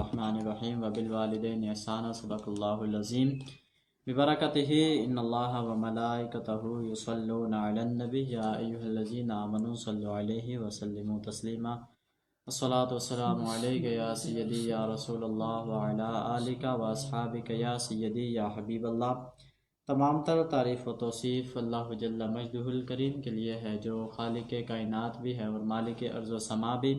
الرحمن الرحیم وبالوالدین احسانا صدق اللہ العظیم ببرکتہ ان اللہ وملائکتہ یصلون علی النبی یا ایھا الذین آمنوا صلوا علیہ وسلموا تسلیما الصلاۃ والسلام علیک یا سیدی یا رسول اللہ وعلی آلک واصحابک یا سیدی یا حبیب اللہ۔ تمام تر تعریف و توصیف اللہ جل مجدہ الکریم کے لیے ہے، جو خالق کائنات بھی ہے اور مالک ارض و سما بھی،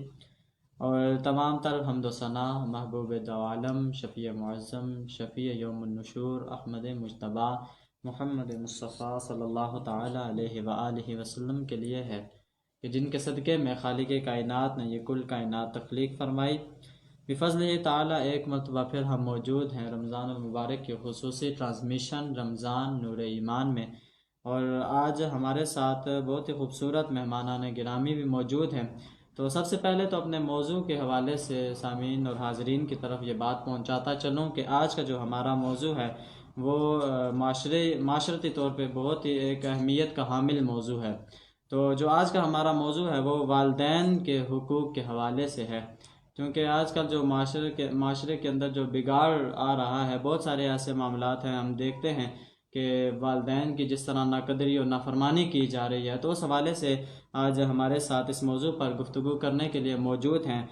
اور تمام تر حمد و ثنا محبوب دو عالم، شفیع معظم، شفیع یوم النشور، احمد مجتبیٰ محمد مصطفیٰ صلی اللہ تعالی علیہ وآلہ وسلم کے لیے ہے، کہ جن کے صدقے میں خالق کائنات نے یہ کل کائنات تخلیق فرمائی۔ بفضل تعالی ایک مرتبہ پھر ہم موجود ہیں رمضان المبارک کی خصوصی ٹرانسمیشن رمضان نور ایمان میں، اور آج ہمارے ساتھ بہت ہی خوبصورت مہمانان گرامی بھی موجود ہیں۔ تو سب سے پہلے تو اپنے موضوع کے حوالے سے سامعین اور حاضرین کی طرف یہ بات پہنچاتا چلوں کہ آج کا جو ہمارا موضوع ہے وہ معاشرتی طور پہ بہت ہی ایک اہمیت کا حامل موضوع ہے۔ تو جو آج کا ہمارا موضوع ہے وہ والدین کے حقوق کے حوالے سے ہے، کیونکہ آج کل جو معاشرے کے اندر جو بگاڑ آ رہا ہے، بہت سارے ایسے معاملات ہیں ہم دیکھتے ہیں کہ والدین کی جس طرح ناقدری اور نافرمانی کی جا رہی ہے۔ تو اس حوالے سے آج ہمارے ساتھ اس موضوع پر گفتگو کرنے کے لیے موجود ہیں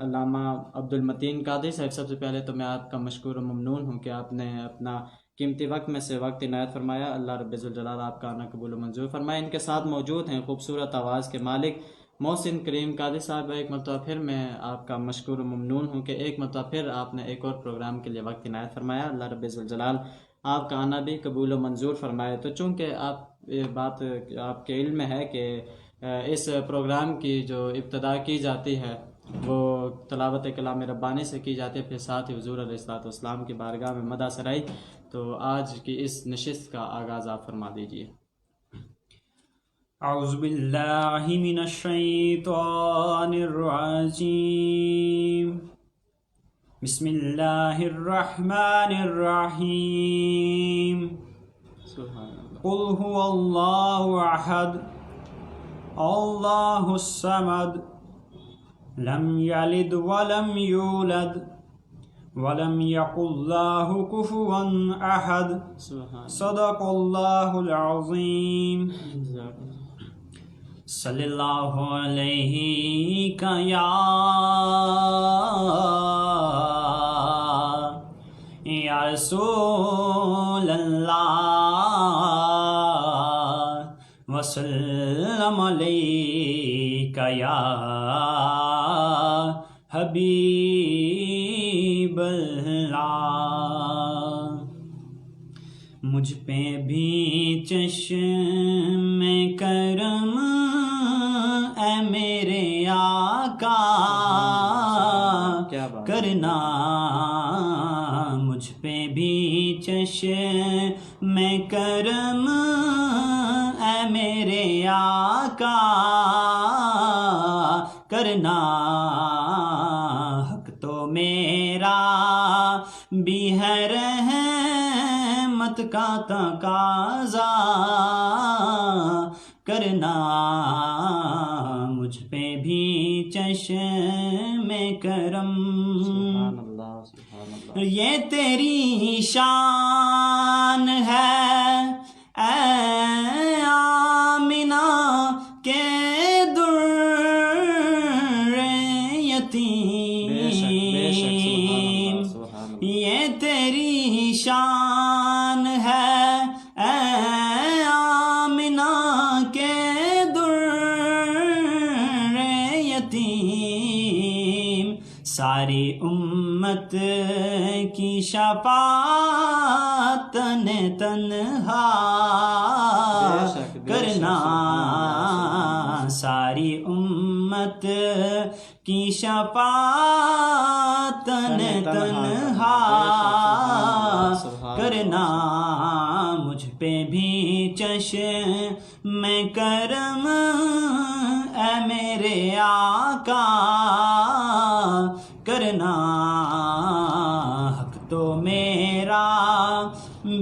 علامہ عبد المتین قادری صاحب۔ سب سے پہلے تو میں آپ کا مشکور و ممنون ہوں کہ آپ نے اپنا قیمتی وقت میں سے وقت عنایت فرمایا۔ اللہ رب ذوالجلال آپ کا آنا قبول و منظور فرمائے۔ ان کے ساتھ موجود ہیں خوبصورت آواز کے مالک محسن کریم قادری صاحب۔ ایک مرتبہ پھر میں آپ کا مشکور و ممنون ہوں کہ ایک مرتبہ پھر آپ نے ایک اور پروگرام کے لیے وقت عنایت فرمایا۔ اللہ رب ذوالجلال آپ کا آنا بھی قبول و منظور فرمائے۔ تو چونکہ یہ بات آپ کے علم میں ہے کہ اس پروگرام کی جو ابتدا کی جاتی ہے وہ تلاوت کلام ربانی سے کی جاتی ہے، پھر ساتھ ہی حضور علیہ الصلوۃ والسلام کی بارگاہ میں مدح سرائی، تو آج کی اس نشست کا آغاز آپ فرما دیجیے۔ اعوذ باللہ من الشیطان الرجیم، بسم اللہ الرحمن الرحیم، قل هو اللہ احد اللہ الصمد لم یلد ولم یولد ولم یکن له کفوا احد، صدق اللہ العظیم۔ صلی اللہ علیہ یا رسول اللہ، وسلم علیک یا حبیب اللہ۔ مجھ پہ بھی چشم کرم اے میرے آقا کرنا، مجھ پہ بھی چشم کرم اے میرے آقا کرنا، حق تو میرا بھی ہے رحمت کا تقاضا کرنا، مجھ پہ بھی چشم کرم۔ سبحان اللہ، سبحان اللہ۔ یہ تیری شان ہے اے آمنہ کے در یتیم، یہ تیری شان ہے اے آمنہ کے در یتیم، ساری امت کی شفاعت تنہا کرنا، ساری امت کی شفاعت تنہا کرنا، مجھ پہ بھی چشم کرم اے میرے آقا کرنا، حق تو میرا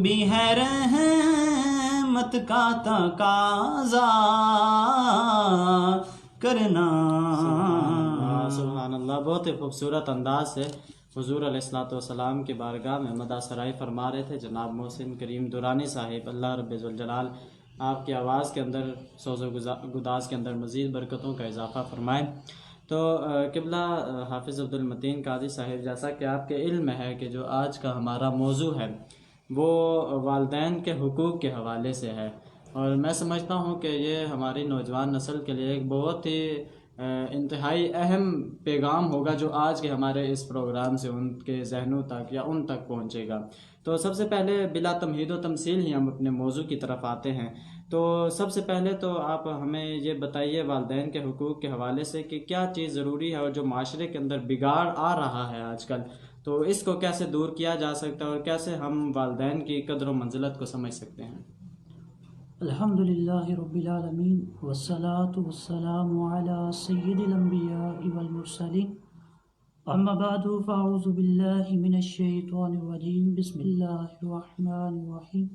بھی ہے رحمت کا تقاضا کرنا۔ سبحان اللہ، بہت ہی خوبصورت انداز سے حضور علیہ الصلوۃ والسلام کی بارگاہ میں مدح سرائی فرما رہے تھے جناب محسن کریم درانی صاحب، اللہ رب ذوالجلال آپ کی آواز کے اندر، سوز و گداز کے اندر مزید برکتوں کا اضافہ فرمائے۔ تو قبلہ حافظ عبد المتین قاضی صاحب، جیسا کہ آپ کے علم میں ہے کہ جو آج کا ہمارا موضوع ہے وہ والدین کے حقوق کے حوالے سے ہے، اور میں سمجھتا ہوں کہ یہ ہماری نوجوان نسل کے لیے ایک بہت ہی انتہائی اہم پیغام ہوگا جو آج کے ہمارے اس پروگرام سے ان کے ذہنوں تک یا ان تک پہنچے گا۔ تو سب سے پہلے بلا تمہید و تمثیل ہی ہم اپنے موضوع کی طرف آتے ہیں۔ تو سب سے پہلے تو آپ ہمیں یہ بتائیے والدین کے حقوق کے حوالے سے کہ کیا چیز ضروری ہے، اور جو معاشرے کے اندر بگاڑ آ رہا ہے آج کل، تو اس کو کیسے دور کیا جا سکتا ہے، اور کیسے ہم والدین کی قدر و منزلت کو سمجھ سکتے ہیں؟ الحمدللہ رب العالمین والصلاة والسلام علی سید الانبیاء والمرسلین، اما بعد فاعوذ باللہ من الشیطان الرجیم، بسم اللہ الرحمن الرحیم،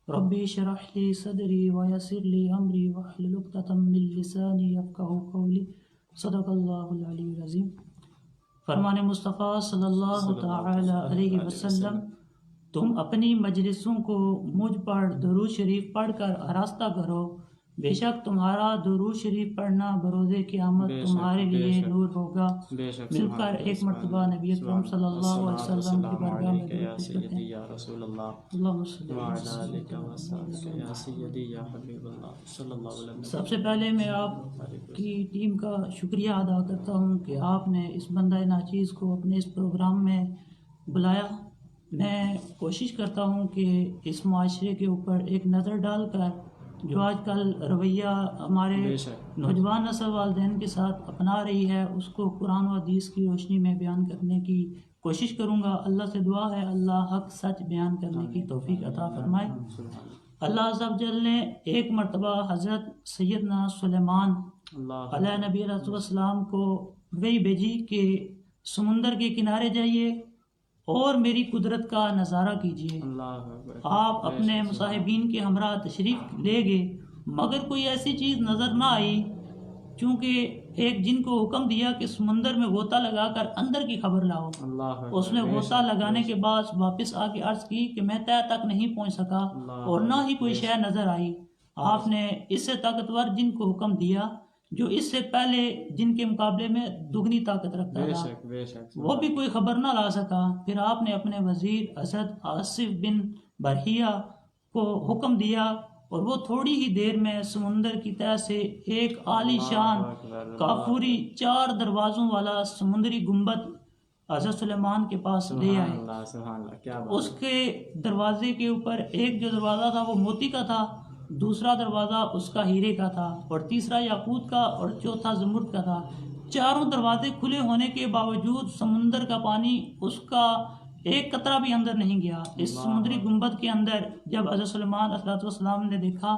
ربی اشرح لی صدری ویسر لی امری واحلل عقدۃ من لسانی یفقہوا قولی، صدق اللہ العلی العظیم۔ فرمان مصطفیٰ صلی اللہ تعالی علیہ وسلم، تم اپنی مجلسوں کو مجھ پر درود شریف پڑھ کر آراستہ کرو، بے شک تمہارا درود شریف پڑھنا بروز قیامت تمہارے لیے نور ہوگا۔ مل کر ایک مرتبہ نبی اکرم صلی اللہ علیہ وسلم کی بارگاہ میں درود پیش کرتے ہیں۔ اللہم صلی اللہ۔ سب سے پہلے میں آپ کی ٹیم کا شکریہ ادا کرتا ہوں کہ آپ نے اس بندہ ناچیز کو اپنے اس پروگرام میں بلایا۔ میں کوشش کرتا ہوں کہ اس معاشرے کے اوپر ایک نظر ڈال کر جو آج کل رویہ ہمارے نوجوان نسل والدین کے ساتھ اپنا رہی ہے اس کو قرآن و حدیث کی روشنی میں بیان کرنے کی کوشش کروں گا۔ اللہ سے دعا ہے اللہ حق سچ بیان کرنے کی توفیق عطا فرمائے۔ اللہ عز و جل نے ایک مرتبہ حضرت سیدنا سلیمان علیہ نبی علیہ السلام کو وحی بھیجی کہ سمندر کے کنارے جائیے اور میری قدرت کا نظارہ کیجیے۔ آپ اپنے مصاحبین کے ہمراہ تشریف لے گئے، مگر کوئی ایسی چیز نظر نہ آئی، چونکہ ایک جن کو حکم دیا کہ سمندر میں غوطہ لگا کر اندر کی خبر لاؤ۔ اس نے غوطہ لگانے کے بعد واپس آ کے عرض کی کہ میں تہ تک نہیں پہنچ سکا اور نہ ہی کوئی شے نظر آئی۔ آپ نے اس سے طاقتور جن کو حکم دیا جو اس سے پہلے جن کے مقابلے میں دگنی طاقت رکھتا تھا، وہ بھی کوئی خبر نہ لا سکا۔ پھر آپ نے اپنے وزیر حضرت آصف بن برحیہ کو حکم دیا اور وہ تھوڑی ہی دیر میں سمندر کی تہہ سے ایک عالی شان کافوری 4 دروازوں والا سمندری گنبد حضرت سلیمان کے پاس لے آئے۔ اس کے دروازے کے اوپر ایک جو دروازہ تھا وہ موتی کا تھا، دوسرا دروازہ اس کا ہیرے کا تھا، اور تیسرا یاقوت کا، اور چوتھا زمرد کا تھا۔ چاروں دروازے کھلے ہونے کے باوجود سمندر کا پانی اس کا ایک قطرہ بھی اندر نہیں گیا۔ اس سمندری گنبد کے اندر جب حضرت سلیمان علیہ السلام نے دیکھا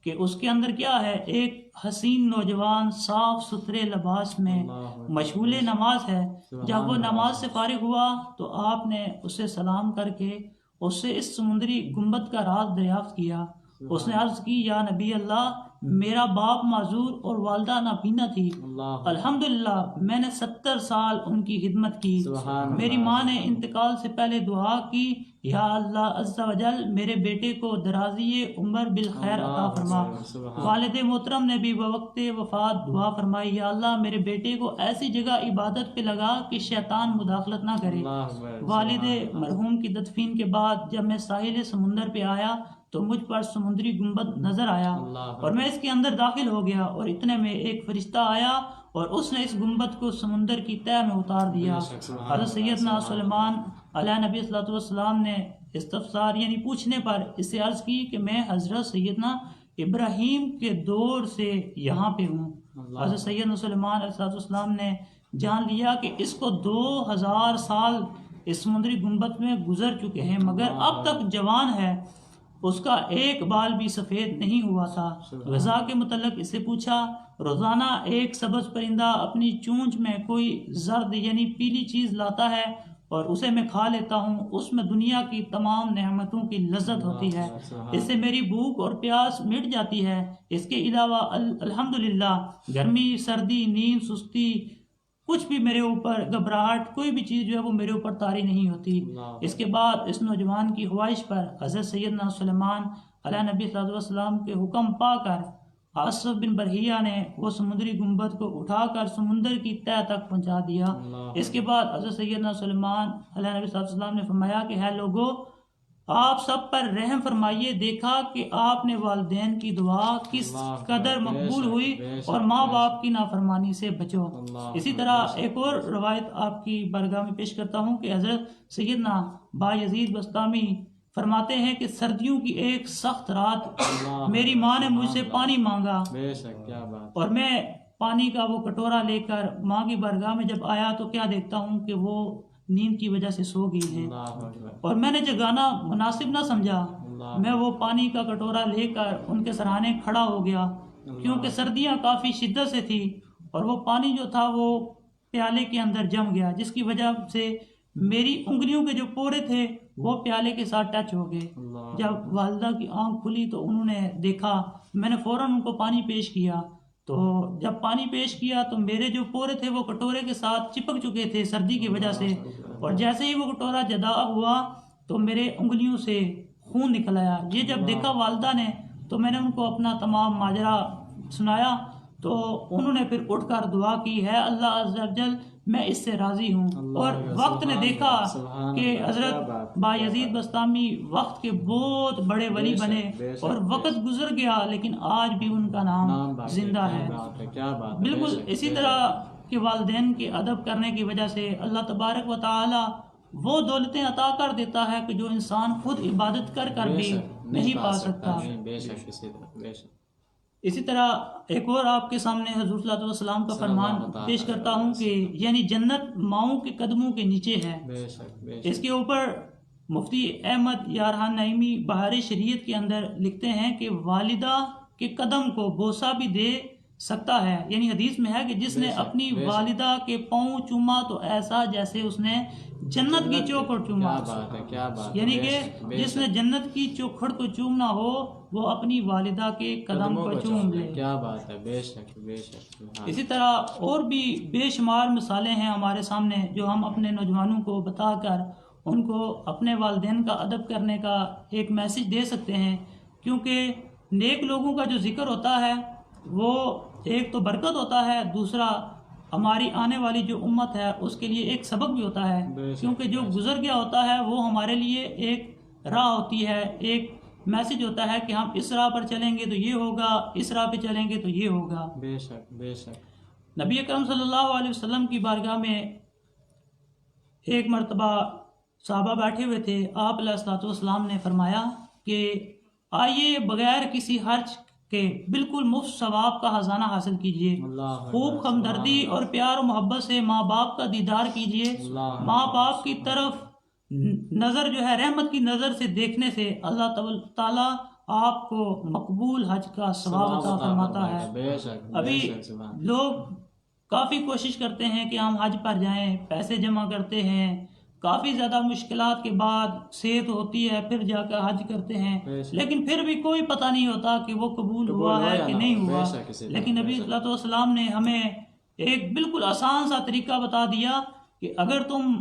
کہ اس کے اندر کیا ہے، ایک حسین نوجوان صاف ستھرے لباس میں مشغول نماز ہے۔ جب وہ نماز سے فارغ ہوا تو آپ نے اسے سلام کر کے اس سے اس سمندری گنبد کا راز دریافت کیا۔ اس نے عرض کی یا نبی اللہ، میرا باپ معذور اور والدہ نابینا تھی، الحمدللہ میں نے 70 سال ان کی خدمت کی۔ میری ماں نے انتقال سے پہلے دعا کی یا اللہ عز و جل میرے بیٹے کو درازی عمر بالخیر عطا فرما۔ والد محترم نے بھی بوقت وفات دعا فرمائی یا اللہ میرے بیٹے کو ایسی جگہ عبادت پہ لگا کہ شیطان مداخلت نہ کرے۔ والد مرحوم کی تدفین کے بعد جب میں ساحل سمندر پہ آیا تو مجھ پر سمندری گنبد نظر آیا اور میں اس کے اندر داخل ہو گیا، اور اتنے میں ایک فرشتہ آیا اور اس نے اس گنبد کو سمندر کی تہہ میں اتار دیا۔ حضرت سیدنا سلیمان علیہ نبی صلی اللہ علیہ وسلم نے استفسار یعنی پوچھنے پر اس سے عرض کی کہ میں حضرت سیدنا ابراہیم کے دور سے یہاں پہ ہوں۔ حضرت سیدنا سلیمان علیہ السلام نے جان لیا کہ اس کو 2000 سال اس سمندری گنبد میں گزر چکے ہیں، مگر اب تک جوان ہے، اس کا ایک بال بھی سفید نہیں ہوا تھا۔ غذا کے متعلق اس سے پوچھا، روزانہ ایک سبز پرندہ اپنی چونچ میں کوئی زرد یعنی پیلی چیز لاتا ہے اور اسے میں کھا لیتا ہوں، اس میں دنیا کی تمام نعمتوں کی لذت ہوتی ہے، اس سے میری بھوک اور پیاس مٹ جاتی ہے۔ اس کے علاوہ الحمدللہ گرمی، سردی، نیند، سستی کچھ بھی میرے اوپر گھبراہٹ کوئی بھی چیز جو ہے وہ میرے اوپر طاری نہیں ہوتی۔ اس کے بعد اس نوجوان کی خواہش پر حضرت سیدنا سلیمان علیہ نبی صلی اللہ علیہ وسلم کے حکم پا کر آصف بن برہیہ نے وہ سمندری گنبد کو اٹھا کر سمندر کی تہہ تک پہنچا دیا۔ اس کے بعد حضرت سیدنا سلیمان علیہ نبی صلی اللہ علیہ وسلم نے فرمایا کہ ہے لوگو، آپ سب پر رحم فرمائیے، دیکھا کہ آپ نے والدین کی دعا کس قدر مقبول ہوئی اور ماں باپ کی نافرمانی سے بچو۔ اسی طرح ایک اور روایت آپ کی بارگاہ میں پیش کرتا ہوں کہ حضرت سیدنا بایزید بسطامی فرماتے ہیں کہ سردیوں کی ایک سخت رات میری ماں نے مجھ سے پانی مانگا اور میں پانی کا وہ کٹورا لے کر ماں کی بارگاہ میں جب آیا تو کیا دیکھتا ہوں کہ وہ نیند کی وجہ سے سو گئی ہے، اور میں نے جگانا مناسب نہ سمجھا، میں وہ پانی کا کٹورا لے کر ان کے سرانے کھڑا ہو گیا، کیونکہ سردیاں کافی شدت سے تھی اور وہ پانی جو تھا وہ پیالے کے اندر جم گیا، جس کی وجہ سے میری انگلیوں کے جو پورے تھے وہ پیالے کے ساتھ ٹچ ہو گئے۔ جب والدہ کی آنکھ کھلی تو انہوں نے دیکھا، میں نے فوراً ان کو پانی پیش کیا، تو جب پانی پیش کیا تو میرے جو پورے تھے وہ کٹورے کے ساتھ چپک چکے تھے سردی کی وجہ سے، اور جیسے ہی وہ کٹورا جدا ہوا تو میرے انگلیوں سے خون نکل آیا۔ یہ جب دیکھا والدہ نے تو میں نے ان کو اپنا تمام ماجرا سنایا، تو انہوں نے پھر اٹھ کر دعا کی، ہے اللہ عز و جل میں اس سے راضی ہوں۔ اور وقت نے دیکھا کہ حضرت بایزید بسطامی وقت کے بہت بڑے ولی بنے، اور وقت گزر گیا لیکن آج بھی ان کا نام زندہ ہے۔ بالکل اسی طرح کہ والدین کے ادب کرنے کی وجہ سے اللہ تبارک و تعالی وہ دولتیں عطا کر دیتا ہے کہ جو انسان خود عبادت کر کر بھی نہیں پا سکتا۔ اسی طرح ایک اور آپ کے سامنے حضور صلی اللہ علیہ وسلم کا فرمان پیش کرتا ہوں کہ یعنی جنت ماؤں کے قدموں کے نیچے ہے۔ اس کے اوپر مفتی احمد یارحان نعیمی بہار شریعت کے اندر لکھتے ہیں کہ والدہ کے قدم کو بوسہ بھی دے سکتا ہے، یعنی حدیث میں ہے کہ جس نے اپنی والدہ کے پاؤں چوما تو ایسا جیسے اس نے جنت کی چوکھٹ چوما، یعنی کہ جس نے جنت کی چوکھٹ کو چومنا ہو وہ اپنی والدہ کے قدم کو چوم لے۔ کیا بات ہے، بے شک بے شک۔ اسی طرح اور بھی بے شمار مثالیں ہیں ہمارے سامنے جو ہم اپنے نوجوانوں کو بتا کر ان کو اپنے والدین کا ادب کرنے کا ایک میسج دے سکتے ہیں، کیونکہ نیک لوگوں کا جو ذکر ہوتا ہے وہ ایک تو برکت ہوتا ہے، دوسرا ہماری آنے والی جو امت ہے اس کے لیے ایک سبق بھی ہوتا ہے، کیونکہ جو گزر گیا ہوتا ہے وہ ہمارے لیے ایک راہ ہوتی ہے، ایک میسج ہوتا ہے کہ ہم اس راہ پر چلیں گے تو یہ ہوگا، اس راہ پہ چلیں گے تو یہ ہوگا۔ بے شک بے شک۔ نبی اکرم صلی اللہ علیہ وسلم کی بارگاہ میں ایک مرتبہ صحابہ بیٹھے ہوئے تھے، آپ علیہ الصلوۃ والسلام نے فرمایا کہ آئیے بغیر کسی حرج کے بالکل مفت ثواب کا خزانہ حاصل کیجئے، خوب ہمدردی اور پیار و محبت سے ماں باپ کا دیدار کیجئے، ماں باپ کی طرف نظر جو ہے رحمت کی نظر سے دیکھنے سے اللہ تعالیٰ آپ کو مقبول حج کا ثواب عطا فرماتا ہے۔ ابھی لوگ کافی کوشش کرتے ہیں کہ ہم حج پر جائیں، پیسے جمع کرتے ہیں، کافی زیادہ مشکلات کے بعد صحت ہوتی ہے پھر جا کر حج کرتے ہیں، لیکن پھر بھی کوئی پتہ نہیں ہوتا کہ وہ قبول ہوا ہے کہ نہیں ہوا۔ لیکن نبی صلی اللہ علیہ وسلم نے ہمیں ایک بالکل آسان سا طریقہ بتا دیا کہ اگر تم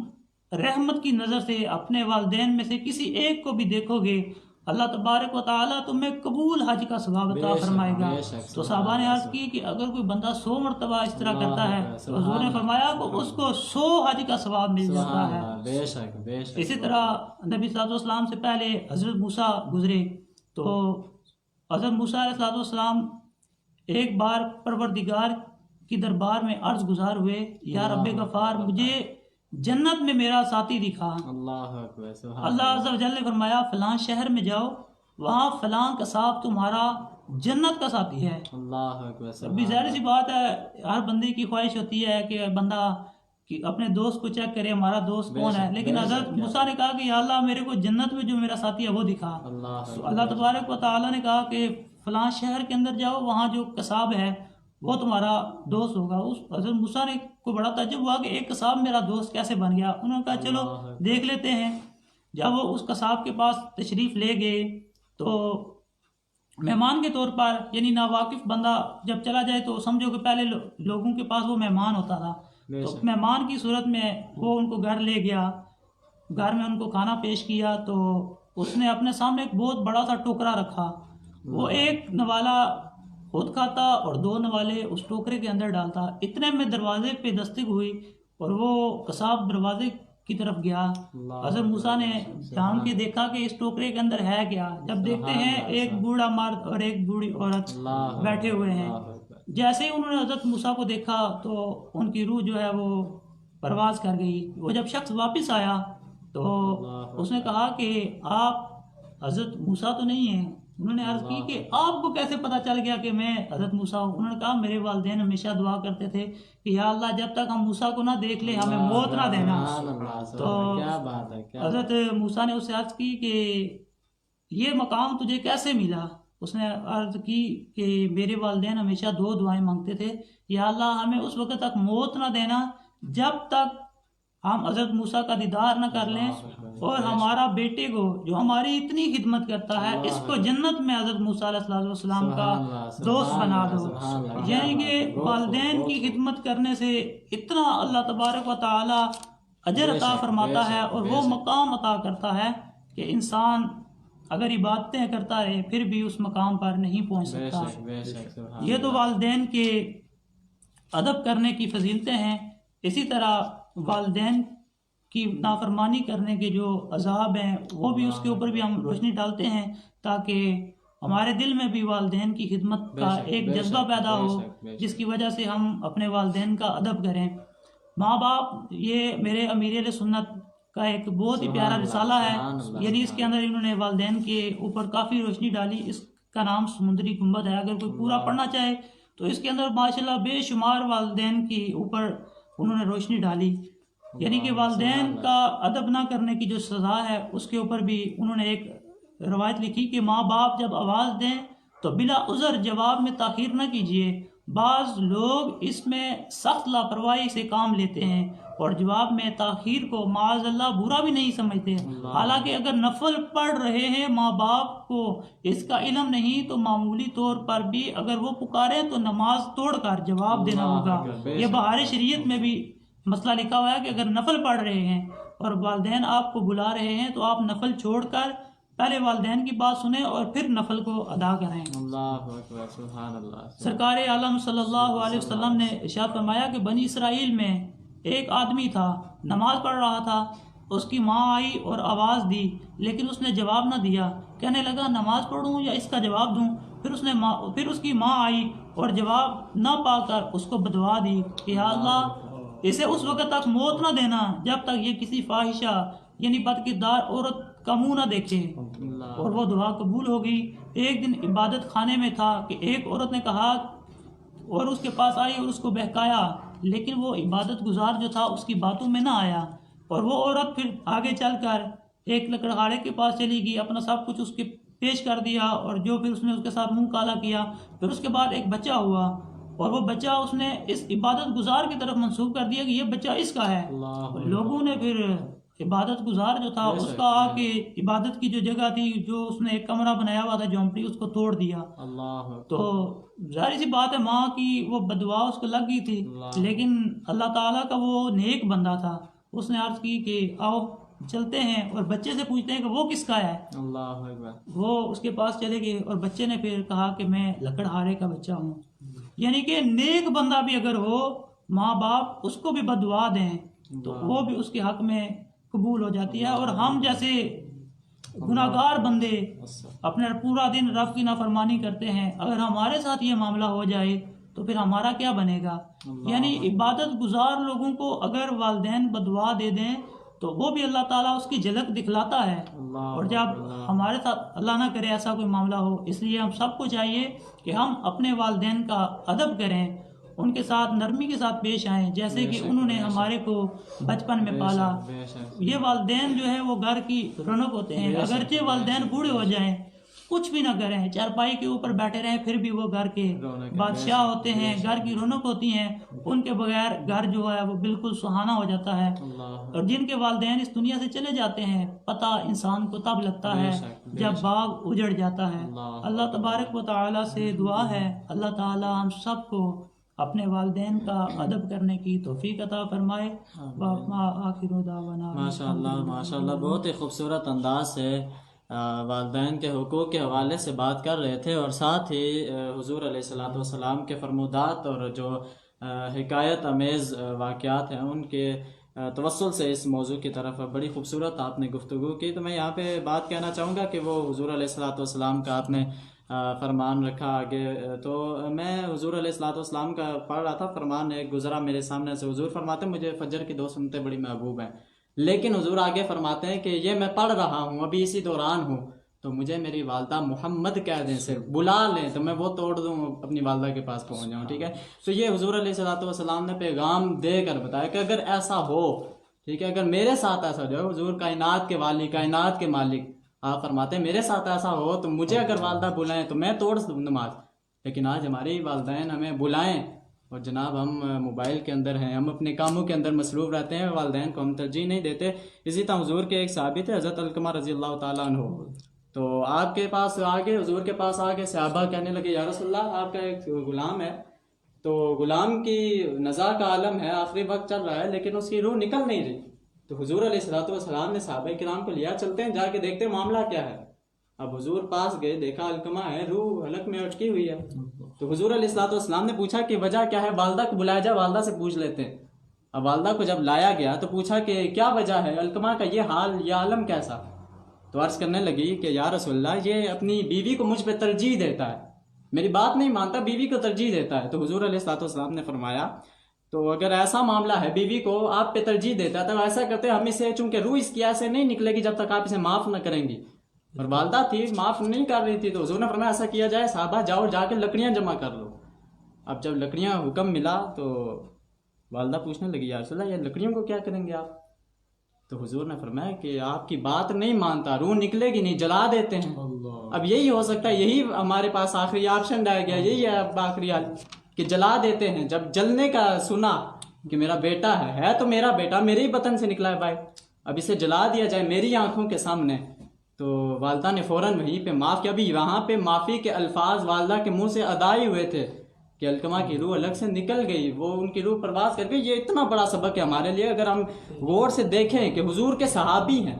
رحمت کی نظر سے اپنے والدین میں سے کسی ایک کو بھی دیکھو گے اللہ تبارک و تعالیٰ تمہیں قبول حج کا ثواب عطا فرمائے گا۔ تو صحابہ نے عرض کی کہ اگر کوئی بندہ 100 مرتبہ اس طرح کرتا ہے تو حضور نے فرمایا کہ اس کو 100 حج کا ثواب مل جاتا ہے۔ اسی طرح نبی صلی اللہ علیہ وسلم سے پہلے حضرت موسیٰ گزرے، تو حضرت موسیٰ علیہ السلام ایک بار پروردگار کی دربار میں عرض گزار ہوئے، یا رب غفار مجھے جنت میں میرا ساتھی دکھا۔ اللہ عز و جل نے فرمایا فلاں شہر میں جاؤ، وہاں فلاں قصاب تمہارا جنت کا ساتھی ہے۔ ابھی ظاہر سی بات ہے ہر بندے کی خواہش ہوتی ہے کہ بندہ اپنے دوست کو چیک کرے ہمارا دوست کون ہے، لیکن حضرت موسیٰ نے کہا کہ یا اللہ میرے کو جنت میں جو میرا ساتھی ہے وہ دکھا۔ تو اللہ تبارک و تعالیٰ نے کہا کہ فلاں شہر کے اندر جاؤ، وہاں جو قصاب ہے وہ تمہارا دوست ہوگا۔ اس حضرت موسیٰ نے کو بڑا تعجب ہوا کہ ایک قصاب میرا دوست کیسے بن گیا۔ انہوں نے کہا چلو دیکھ لیتے ہیں۔ جب وہ اس قصاب کے پاس تشریف لے گئے تو مہمان کے طور پر، یعنی ناواقف بندہ جب چلا جائے تو سمجھو کہ پہلے لوگوں کے پاس وہ مہمان ہوتا تھا، بے تو شک۔ مہمان کی صورت میں وہ ان کو گھر لے گیا، گھر میں ان کو کھانا پیش کیا، تو اس نے اپنے سامنے ایک بہت بڑا سا ٹوکرا رکھا، وہ ایک نوالا خود کھاتا اور 2 نوالے اس ٹوکرے کے اندر ڈالتا۔ اتنے میں دروازے پہ دستک ہوئی اور وہ قصاب دروازے کی طرف گیا۔ حضرت موسیٰ نے جان کے دیکھا کہ اس ٹوکرے کے اندر ہے کیا، جب دیکھتے ہیں ایک بوڑھا مرد اور ایک بوڑھی عورت بیٹھے ہوئے ہیں۔ جیسے ہی انہوں نے حضرت موسیٰ کو دیکھا تو ان کی روح جو ہے وہ پرواز کر گئی۔ وہ جب شخص واپس آیا تو اس نے کہا کہ آپ حضرت موسیٰ تو نہیں ہیں؟ انہوں نے عرض کی کہ آپ کو کیسے پتہ چل گیا کہ میں حضرت موسیٰ ہوں؟ انہوں نے کہا میرے والدین ہمیشہ دعا کرتے تھے کہ یا اللہ جب تک ہم موسیٰ کو نہ دیکھ لیں ہمیں موت نہ دینا۔ تو کیا بات ہے، کیا حضرت موسیٰ نے اس سے عرض کی کہ یہ مقام تجھے کیسے ملا؟ اس نے عرض کی کہ میرے والدین ہمیشہ 2 دعائیں مانگتے تھے، یا اللہ ہمیں اس وقت تک موت نہ دینا جب تک ہم حضرت موسیٰ کا دیدار نہ کر لیں، اور ہمارا بیٹے کو جو ہماری اتنی خدمت کرتا ہے اس کو جنت میں حضرت موسیٰ علیہ السلام کا دوست بنا دو۔ یعنی کہ والدین کی خدمت کرنے سے اتنا اللہ تبارک و تعالی اجر عطا فرماتا ہے اور وہ مقام عطا کرتا ہے کہ انسان اگر عبادتیں کرتا رہے پھر بھی اس مقام پر نہیں پہنچ سکتا۔ یہ تو والدین کے ادب کرنے کی فضیلتیں ہیں۔ اسی طرح والدین کی نافرمانی کرنے کے جو عذاب ہیں وہ بھی اس کے اوپر بھی ہم روشنی ڈالتے ہیں تاکہ ہمارے دل میں بھی والدین کی خدمت کا ایک جذبہ پیدا ہو، جس کی وجہ سے ہم اپنے والدین کا ادب کریں۔ ماں باپ یہ میرے امیر اہل سنت کا ایک بہت ہی پیارا رسالہ ہے، یعنی اس کے اندر انہوں نے والدین کے اوپر کافی روشنی ڈالی۔ اس کا نام سمندری گنبد ہے، اگر کوئی پورا پڑھنا چاہے تو اس کے اندر ماشاءاللہ بے شمار والدین کے اوپر انہوں نے روشنی ڈالی۔ یعنی کہ والدین کا ادب نہ کرنے کی جو سزا ہے اس کے اوپر بھی انہوں نے ایک روایت لکھی کہ ماں باپ جب آواز دیں تو بلا عذر جواب میں تاخیر نہ کیجیے۔ بعض لوگ اس میں سخت لاپرواہی سے کام لیتے ہیں اور جواب میں تاخیر کو معاذ اللہ برا بھی نہیں سمجھتے، حالانکہ اگر نفل پڑھ رہے ہیں ماں باپ کو اس کا علم نہیں تو معمولی طور پر بھی اگر وہ پکاریں تو نماز توڑ کر جواب دینا ہوگا۔ یہ بہار شریعت میں بھی مسئلہ لکھا ہوا ہے کہ اگر نفل پڑھ رہے ہیں اور والدین آپ کو بلا رہے ہیں تو آپ نفل چھوڑ کر پہلے والدین کی بات سنیں اور پھر نفل کو ادا کریں۔ اللہ اکبر، سبحان اللہ۔ سرکار عالم صلی اللہ علیہ وسلم نے ارشاد فرمایا کہ بنی اسرائیل میں ایک آدمی تھا، نماز پڑھ رہا تھا، اس کی ماں آئی اور آواز دی لیکن اس نے جواب نہ دیا، کہنے لگا نماز پڑھوں یا اس کا جواب دوں؟ پھر اس کی ماں آئی اور جواب نہ پا کر اس کو بدعا دی کہ یا اللہ اسے اس وقت تک موت نہ دینا جب تک یہ کسی فاحشہ یعنی بد کردار عورت کا منہ نہ دیکھے، اور وہ دعا قبول ہو گئی۔ ایک دن عبادت خانے میں تھا کہ ایک عورت نے کہا اور اس کے پاس آئی اور اس کو بہکایا، لیکن وہ عبادت گزار جو تھا اس کی باتوں میں نہ آیا، اور وہ عورت پھر آگے چل کر ایک لکڑہاڑے کے پاس چلی گئی، اپنا سب کچھ اس کے پیش کر دیا اور جو پھر اس نے اس کے ساتھ منہ کالا کیا۔ پھر اس کے بعد ایک بچہ ہوا اور وہ بچہ اس نے اس عبادت گزار کی طرف منسوب کر دیا کہ یہ بچہ اس کا ہے۔ لوگوں نے پھر عبادت گزار جو تھا اس کا آ کے عبادت کی جو جگہ تھی، جو اس نے ایک کمرہ بنایا ہوا تھا جھونپڑی، اس کو توڑ دیا۔ تو ظاہر سی بات ہے ماں کی وہ بدعا اس کو لگ گئی تھی، لیکن اللہ تعالیٰ کا وہ نیک بندہ تھا، اس نے عرض کی کہ آؤ چلتے ہیں اور بچے سے پوچھتے ہیں کہ وہ کس کا ہے۔ اللہ اکبر۔ وہ اس کے پاس چلے گئے اور بچے نے پھر کہا کہ میں لکڑہارے کا بچہ ہوں۔ یعنی کہ نیک بندہ بھی اگر ہو، ماں باپ اس کو بھی بدعا دیں تو وہ بھی اس کے حق میں قبول ہو جاتی ہے، اور ہم جیسے گناہگار بندے اپنے پورا دن رب کی نافرمانی کرتے ہیں، اگر ہمارے ساتھ یہ معاملہ ہو جائے تو پھر ہمارا کیا بنے گا؟ یعنی عبادت گزار لوگوں کو اگر والدین بدعا دے دیں تو وہ بھی اللہ تعالیٰ اس کی جھلک دکھلاتا ہے، اور جب ہمارے ساتھ اللہ نہ کرے ایسا کوئی معاملہ ہو، اس لیے ہم سب کو چاہیے کہ ہم اپنے والدین کا ادب کریں، ان کے ساتھ نرمی کے ساتھ پیش آئیں، جیسے کہ انہوں نے ہمارے کو بچپن میں پالا۔ یہ والدین جو ہے وہ گھر کی رونق ہوتے ہیں، اگرچہ والدین بوڑھے ہو جائیں، کچھ بھی نہ کریں، چارپائی کے اوپر بیٹھے رہیں، پھر بھی وہ گھر کے بادشاہ ہوتے ہیں، گھر کی رونق ہوتی ہیں، ان کے بغیر گھر جو ہے وہ بالکل سہانا ہو جاتا ہے۔ اور جن کے والدین اس دنیا سے چلے جاتے ہیں، پتہ انسان کو تب لگتا ہے جب باغ اجڑ جاتا ہے۔ اللہ تبارک و تعالیٰ سے دعا ہے اللہ تعالیٰ ہم سب کو اپنے والدین کا ادب کرنے کی توفیق عطا فرمائے. آخر دعوانا ماشاء اللہ بہت ہی خوبصورت انداز سے والدین کے حقوق کے حوالے سے بات کر رہے تھے، اور ساتھ ہی حضور علیہ الصلوۃ والسلام کے فرمودات اور جو حکایت امیز واقعات ہیں ان کے توسل سے اس موضوع کی طرف بڑی خوبصورت آپ نے گفتگو کی. تو میں یہاں پہ بات کہنا چاہوں گا کہ وہ حضور علیہ الصلوۃ والسلام کا آپ نے فرمان رکھا آگے، تو میں حضور علیہ الصلوۃ والسلام کا پڑھ رہا تھا، فرمان ایک گزرا میرے سامنے سے. حضور فرماتے ہیں مجھے فجر کی 2 سنتیں بڑی محبوب ہیں، لیکن حضور آگے فرماتے ہیں کہ یہ میں پڑھ رہا ہوں، ابھی اسی دوران ہوں، تو مجھے میری والدہ محمد کہہ دیں، صرف بلا لیں تو میں وہ توڑ دوں، اپنی والدہ کے پاس پہنچ جاؤں. ٹھیک ہے، تو یہ حضور علیہ الصلوۃ والسلام نے پیغام دے کر بتایا کہ اگر ایسا ہو، ٹھیک ہے، اگر میرے ساتھ ایسا جو ہے، حضور کائنات کے والی، کائنات کے مالک، آپ فرماتے ہیں میرے ساتھ ایسا ہو تو مجھے اگر والدہ بلائیں تو میں توڑ دوں نماز. لیکن آج ہماری والدین ہمیں بلائیں اور جناب ہم موبائل کے اندر ہیں، ہم اپنے کاموں کے اندر مصروف رہتے ہیں، والدین کو ہم ترجیح نہیں دیتے. اسی طرح حضور کے ایک صحابی تھے حضرت علقمہ رضی اللہ تعالیٰ عنہ، تو آپ کے پاس آگے، حضور کے پاس آگے صحابہ کہنے لگے یا رسول اللہ آپ کا ایک غلام ہے، تو غلام کی نزا کا عالم ہے، آخری وقت چل رہا ہے، لیکن اس کی روح نکل نہیں رہی. تو حضور علیہ الصلوۃ والسلام نے صحابہ کرام کو لیا، چلتے ہیں جا کے دیکھتے ہیں معاملہ کیا ہے. اب حضور پاس گئے، دیکھا علقمہ ہے، روح حلق میں اٹکی ہوئی ہے. تو حضور علیہ الصلوۃ والسلام نے پوچھا کہ وجہ کیا ہے، والدہ کو بلایا جا، والدہ سے پوچھ لیتے ہیں. اب والدہ کو جب لایا گیا تو پوچھا کہ کیا وجہ ہے علقمہ کا یہ حال، یہ عالم کیسا؟ تو عرض کرنے لگی کہ یا رسول اللہ یہ اپنی بیوی کو مجھ پہ ترجیح دیتا ہے، میری بات نہیں مانتا، بیوی کو ترجیح دیتا ہے. تو حضور علیہ الصلوۃ والسلام نے فرمایا تو اگر ایسا معاملہ ہے، بیوی کو آپ پہ ترجیح دیتا ہے، تو ایسا کرتے ہم اسے، چونکہ روح اس کی ایسے نہیں نکلے گی جب تک آپ اسے معاف نہ کریں گی. اور والدہ تھی، معاف نہیں کر رہی تھی، تو حضور نے فرمایا ایسا کیا جائے صحابہ جاؤ جا کے لکڑیاں جمع کر لو. اب جب لکڑیاں حکم ملا تو والدہ پوچھنے لگی یا رسول اللہ یہ لکڑیوں کو کیا کریں گے آپ؟ تو حضور نے فرمایا کہ آپ کی بات نہیں مانتا، روح نکلے گی نہیں، جلا دیتے ہیں. اب یہی ہو سکتا ہے، یہی ہمارے پاس آخری آپشن رہ گیا، یہی ہے اب آخری حال کہ جلا دیتے ہیں. جب جلنے کا سنا کہ میرا بیٹا ہے تو میرا بیٹا میرے ہی بطن سے نکلا ہے بھائی، اب اسے جلا دیا جائے میری آنکھوں کے سامنے. تو والدہ نے فوراً وہیں پہ معاف کیا. ابھی وہاں پہ معافی کے الفاظ والدہ کے منہ سے ادا ہی ہوئے تھے کہ علقمہ کی روح الگ سے نکل گئی، وہ ان کی روح پرواز کر گئی. یہ اتنا بڑا سبق ہے ہمارے لیے، اگر ہم غور سے دیکھیں کہ حضور کے صحابی ہیں،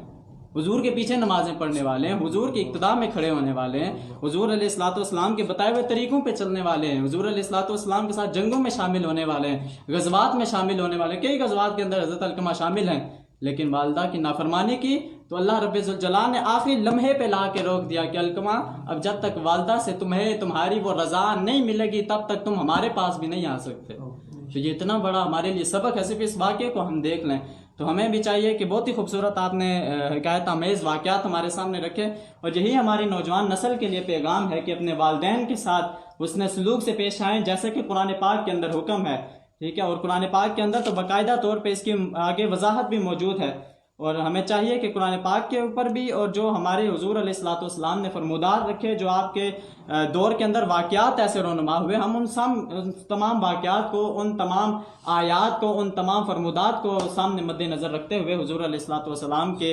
حضور کے پیچھے نمازیں پڑھنے والے ہیں، حضور کی اقتداء میں کھڑے ہونے والے ہیں، حضور علیہ الصلوۃ والسلام کے بتائے ہوئے طریقوں پہ چلنے والے ہیں، حضور علیہ الصلوۃ والسلام کے ساتھ جنگوں میں شامل ہونے والے ہیں، غزوات میں شامل ہونے والے ہیں. کئی غزوات کے اندر حضرت علقمہ شامل ہیں، لیکن والدہ کی نافرمانی کی تو اللہ رب ذوالجلال نے آخری لمحے پہ لا کے روک دیا کہ علقمہ اب جب تک والدہ سے تمہیں تمہاری وہ رضا نہیں ملے گی تب تک تم ہمارے پاس بھی نہیں آ سکتے. تو یہ اتنا بڑا ہمارے لیے سبق ہے، صرف اس واقعے کو ہم دیکھ لیں تو ہمیں بھی چاہیے کہ بہت ہی خوبصورت آپ نے حکایت آمیز واقعات ہمارے سامنے رکھے، اور یہی ہماری نوجوان نسل کے لیے پیغام ہے کہ اپنے والدین کے ساتھ حسن سلوک سے پیش آئیں، جیسے کہ قرآن پاک کے اندر حکم ہے. ٹھیک ہے، اور قرآن پاک کے اندر تو باقاعدہ طور پہ اس کی آگے وضاحت بھی موجود ہے، اور ہمیں چاہیے کہ قرآن پاک کے اوپر بھی اور جو ہمارے حضور علیہ الصلوۃ والسلام نے فرمودات رکھے، جو آپ کے دور کے اندر واقعات ایسے رونما ہوئے، ہم ان تمام واقعات کو، ان تمام آیات کو، ان تمام فرمودات کو سامنے مد نظر رکھتے ہوئے حضور علیہ الصلوۃ والسلام کے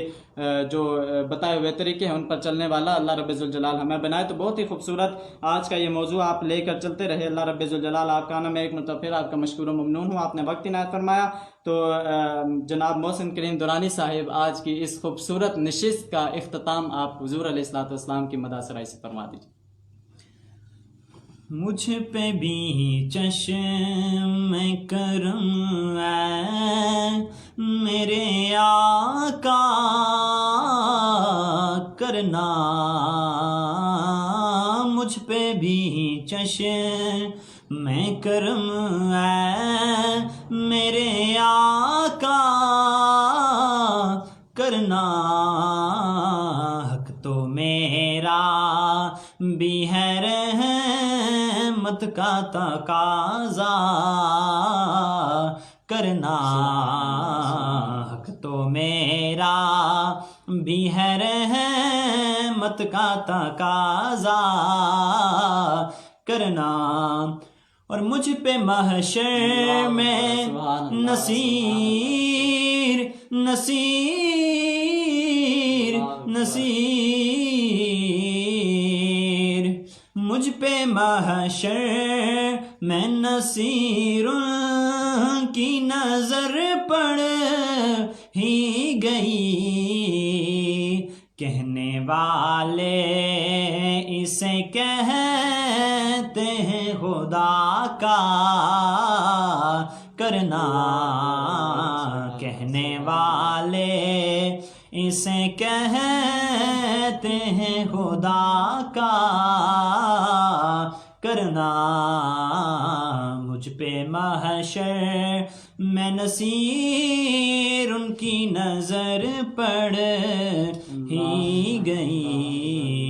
جو بتائے ہوئے طریقے ہیں ان پر چلنے والا اللہ رب ذوالجلال ہمیں بنائے. تو بہت ہی خوبصورت آج کا یہ موضوع آپ لے کر چلتے رہے. اللہ رب ذوالجلال آپ کا نام ایک مرتبہ پھر آپ کا مشکور و ممنون ہوں، آپ نے وقت عنایت فرمایا. تو جناب محسن کریم دورانی صاحب آج کی اس خوبصورت نشست کا اختتام آپ حضور علیہ الصلوۃ والسلام کی مدح سرائی سے فرما دیجیے. مجھ پہ بھی چشم کرم ہے میرے آقا کرنا، مجھ پہ بھی چشم کرم ہے میرے آقا کرنا، حق تو میرا بھی ہے رحمت کا تقاضا کرنا، حق تو میرا بھی ہے رحمت کا تقاضا کرنا. اور مجھ پہ محشر میں نصیر مجھ پہ محشر میں نصیر کی نظر پڑ ہی گئی، کہنے والے اسے کہتے ہیں خدا کا کرنا، کہنے والے اسے کہتے ہیں خدا کا کرنا، مجھ پہ محشر میں نصیر ان کی نظر پڑ ہی گئی۔